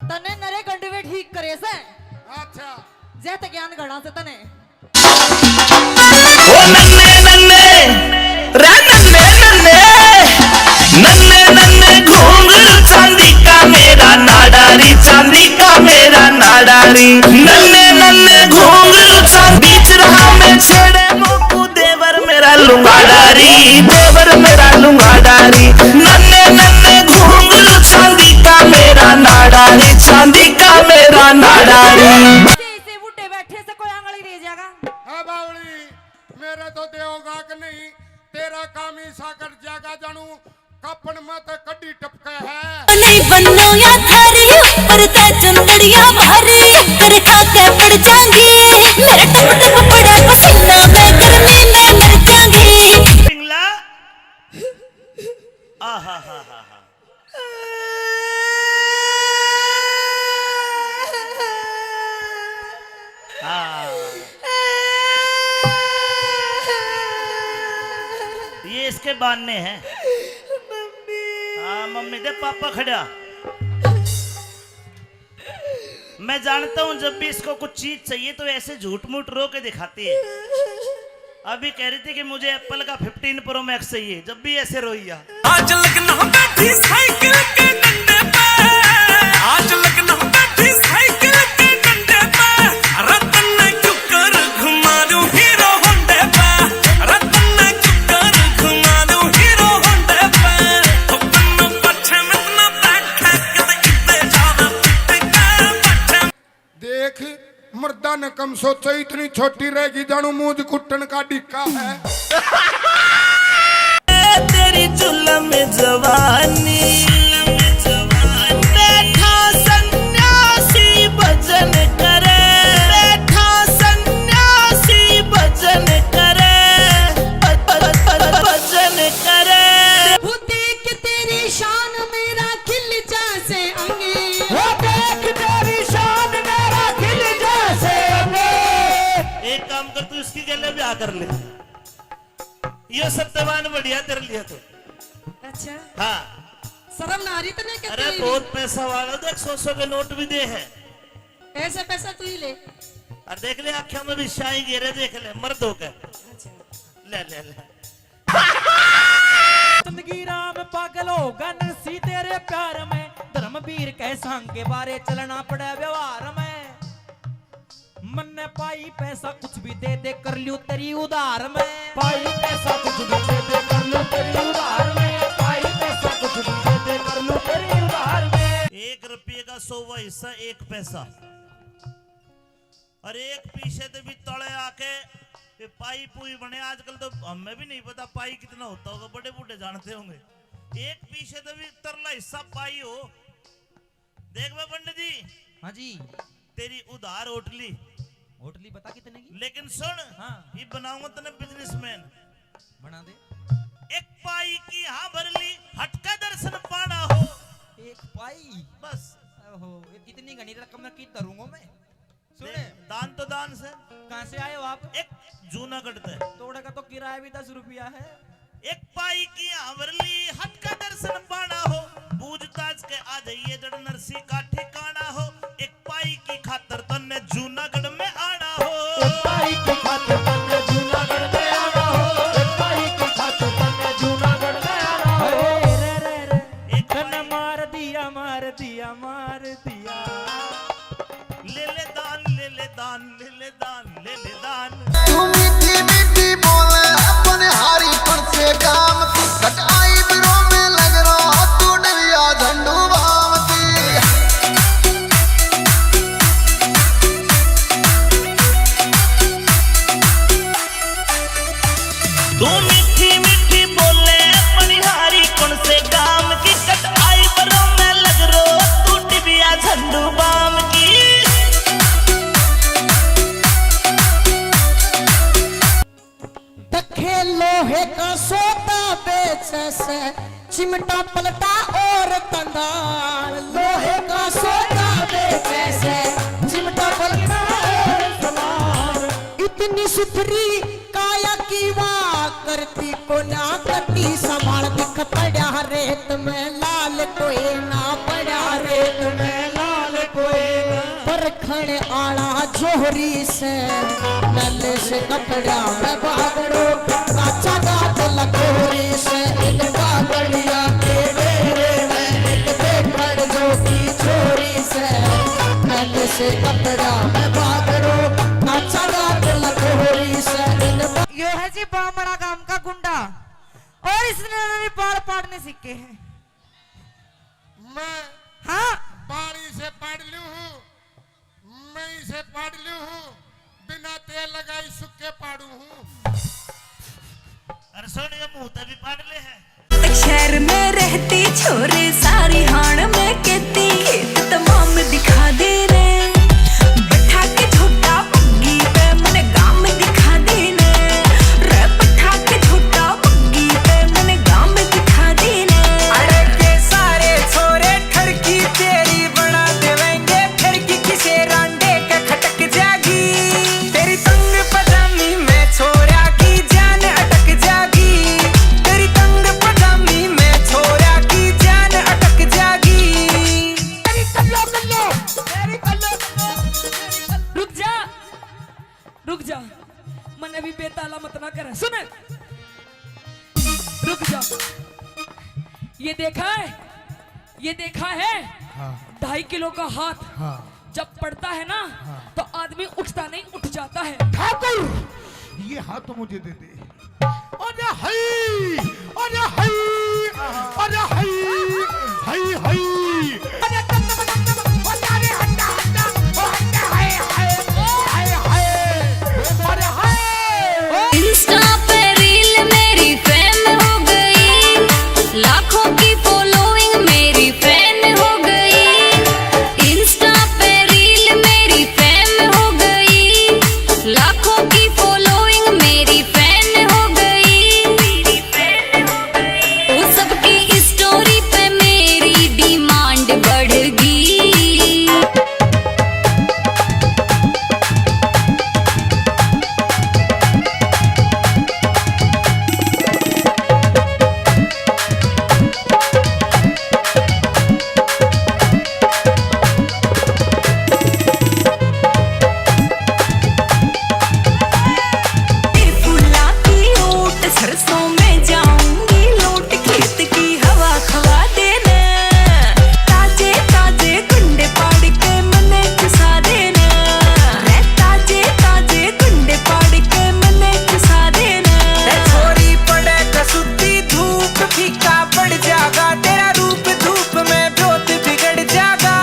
तने नरे गंडवे ठीक करे से। अच्छा जैते ज्ञान घड़ा से तने ओ नन्ने नन्ने रे नन्ने नन्ने नन्ने नन्ने घुंघरू चांदी का मेरा नाडारी, चांदी का मेरा नाडारी। नन्ने नन्ने घुंघरू चांदी बीच रहा मैं छेड़े मोकू देवर मेरा लुंगाडारी, देवर मेरा लुंगाडारी। नन्ने नन्ने घुंघरू चांदी का मेरा नाडारी, चांदी का मेरा नाडारी। ऐसे बूढ़े बैठे से कोई आंगली दे जाएगा। हाँ बावली मेरे तो देओगा कि नहीं, तेरा काम ही साकर जागा जानू कपन मत कड्डी टपके है। नहीं बनो या थारी ऊपर ते चंदड़िया भारी तेरे खाके पड़ जाएंगी मेरे टप टप पड़े पसीना मैं गर्मी में मर जाऊंगी। पिंगला आहा हा हा हा ये इसके बानने हैं। हाँ मम्मी दे पापा खड़ा। मैं जानता हूँ जब भी इसको कुछ चीज चाहिए तो ऐसे झूठ मूठ रो के दिखाती है। अभी कह रही थी कि मुझे एप्पल का 15 प्रो मैक्स चाहिए, जब भी ऐसे रोइया। आज लगना बैठी साइकिल के डंडे पे, आज लगना बैठी साइकिल के डंडे पे, रतन ने चुकर घुमा दूं हीरो होंडे पे, रतन ने चुकर घुमा दूं हीरो होंडे पे। अपन पछे में ना बैठे कदे इतने ज्यादा पिटका पछे। देख मर्दा ने कम सोचा इतनी छोटी रहेगी जानू मूंज कुट्टन का डिक्का है। तेरी जुल्म में जवानी बैठा सन्यासी भजन करे, बैठा सन्यासी भजन करे, भजन करे। वो देख तेरी शान मेरा खिल जासे अंगे, वो देख तेरी शान मेरा खिल जैसे अंगे। एक काम कर तू इसकी गले ब्याह कर ले, ये सत्यवान बढ़िया तेरे लिए तो। अच्छा हाँ शर्म ना आ रही तने क्या? अरे बहुत पैसा वाला देख 100 के नोट भी दे है। ऐसे पैसा तू ही ले। और देख ले आँखों में भी शाही गिरे, देख ले मर्द होकर। ले ले ले जिंदगी राम पागल होगा नरसी तेरे प्यार में, धर्मवीर कह सांग के बारे चलना पड़े व्यवहार में। मन ने पाई पैसा कुछ भी दे दे कर लियो तेरी उधार में, पाई पैसा कुछ भी दे दे कर लो तेरी उधार में, पाई पैसा कुछ भी दे दे कर लो तेरी उधार में। 1 रुपये का 100वां हिस्सा 1 पैसा, और एक पीछे तो भी तड़े आके ये पाई पुई बने। आजकल तो हमें भी नहीं पता पाई कितना होता होगा, बड़े बूढ़े जानते होंगे। एक पीछे तो भी तरला हिस्सा पाई हो। देख मैं पंडित जी, हाँ जी तेरी उधार होटली, होटली बता कितने की? लेकिन सुन हाँ ये बनाऊंगा तने बिजनेसमैन। बना दे। एक पाई की हाँ भरली हटका दर्शन पाना हो, एक पाई बस। ओहो इतनी घनी रकम की करूंगा मैं। सुने दान तो दान से। कहाँ से आए हो आप? एक जूनागढ़ से। तोड़े का तो किराया भी 10 रुपया है। एक पाई की आवरली हट का दर्शन पाना हो, पूछताछ के आ जाइए जड़ नरसी का ठिकाना हो। एक पाई की खातर तन्ने जूनागढ़ में आना हो, एक पाई की खातिर तन्ने जूनागढ़ में आना हो, एक पाई की खातिर तन्ने जूनागढ़ में आना हो। रे रे रे एक तन्ने मार दिया मार दिया मार दिया। ले ले दान ले ले दान ले ले दान ले ले दान। तू मीठी मीठी बोले अपने हारी पर से काम की कटाई बिरो में लग रहा तू डरिया झंडू भावती। तू मीठी मीठी बोले मनिहारी कौन से काम की कटाई बरों में लग रो तू डिबिया झंडू बाम की। दखे लोहे का सोता बेचे से चिमटा पलटा और कंधार, लोहे का सोता बेचे से चिमटा पलटा और कंधार। इतनी सुथरी काया की वाह करती को ना कटी संभाल दिख पड़ा रेत में लाल कोई ना पड़ा रेत में लाल देखने आना जोहरी से नल से कपड़ा में बागड़ो काचा गात लगोरी से इन बागड़िया के बेरे में एक देखड़ जो की छोरी से नल से कपड़ा में बागड़ो काचा गात लगोरी से यो है जी बामड़ा गांव का गुंडा और इसने बाल पाड़ने सीखे हैं। मैं हाँ पानी से पढ़ लू हूँ, मैं इसे पढ़ लू हूँ, बिना तेल लगाई सुखे पाड़ू हूँ। अरे सुन ये मुंह तभी पाड़ ले है। शहर में रहती छोरे सारी हाण में कहती खेत तमाम दिखा दे रे बैठा के छोटा बग्गी पे मने गांव दिखा दे ने रे बैठा के छोटा बग्गी पे मने गांव दिखा दे ने अरे के सारे छोरे ठरकी तेरी बना देवेंगे ठरकी किसे रांडे के खटक जागी तेरी तंग पजामी में छोरा की जान अटक जागी तेरी तंग पजामी में छोरा की जान अटक जागी तेरी कल्लो रुक जा मन अभी बेताला मत ना करे सुन रुक जा ये देखा है 2.5 किलो का हाथ जब पड़ता है ना तो आदमी उठता नहीं उठ जाता है। ठाकुर ये हाथ तो मुझे दे दे। अरे हई अरे हई अरे हई हई हई अरे अरे हंडा हंडा ओ हंडा हाय हाय हाय हाय अरे हाय इंस्टा पे रील मेरी फैन हो गई लाखों की फॉलोइंग मेरी फैन हो गई इंस्टा पे रील मेरी फैन हो गई लाखों की फॉलोइंग मेरी फैन हो गई वो सबकी स्टोरी पे मेरी डिमांड बढ़ गई फूला की ओट सरसों में जाऊंगी लौट खेत की हवा खवा देना ताजे ताजे गुंडे पाड़ के मने चुसा देना रे ताजे ताजे गुंडे पाड़ के मने चुसा देना छोरी पड़े कसुती धूप फीका पड़ जागा तेरा रूप धूप में ब्योत बिगड़ जागा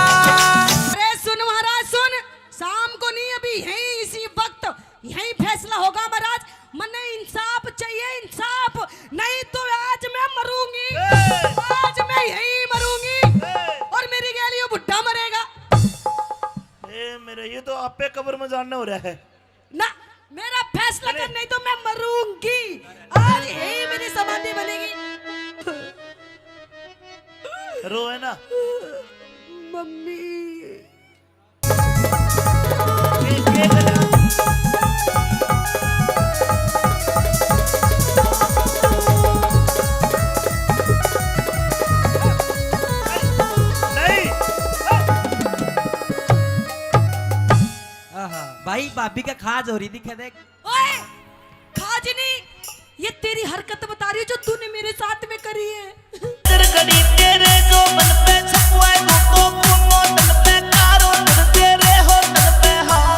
अरे सुन महाराज सुन शाम को नहीं अभी यहीं इसी वक्त यहीं फैसला होगा महाराज मने इंसाफ चाहिए इंसाफ नहीं तो आज मैं मरूंगी आज मैं यहीं मरूंगी और मेरी गैलियों बुढ़ा मरेगा ए मेरे ये तो आपे कब्र में जानना हो रहा है। ना मेरा फैसला कर नहीं तो मैं मरूंगी आज यही मेरी समाधि बनेगी। रो है ना मम्मी ये कर नहीं भाई भाभी का खाज हो रही दिखे देख ओए खाजनी ये तेरी हरकत बता रही है जो तूने मेरे साथ में करी है। गड़ी तेरे जो मन पे छपुआ तो कुनो तन पे कारो तन तेरे हो तन पे हाँ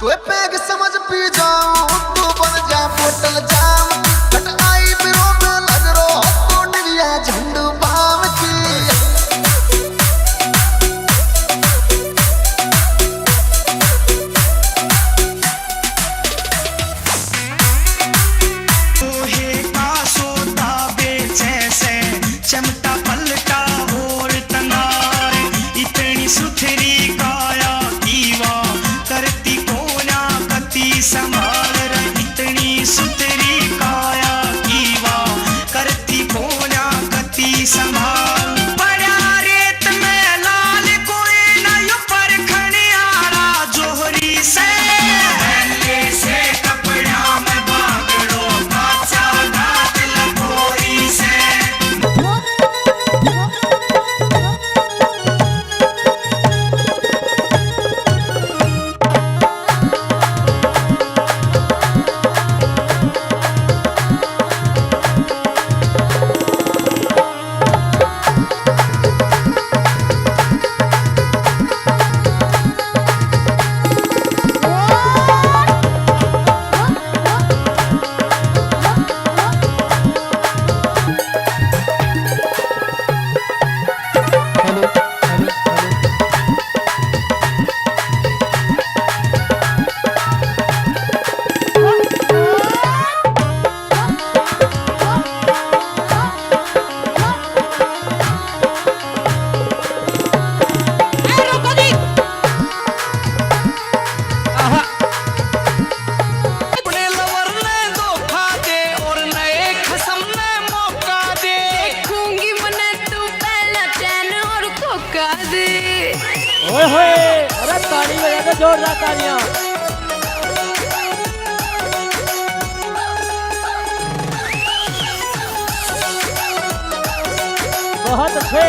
तू पैग समझ पी जाऊं तू बन जा बोतल जाम कट आई बिरो में लग रो तो निरिया झंडू बाम की लोहे का सोता बेचे से चमटा झुका दे। ओए होए, अरे ताली बजा दो, जोरदार तालियां। बहुत अच्छे।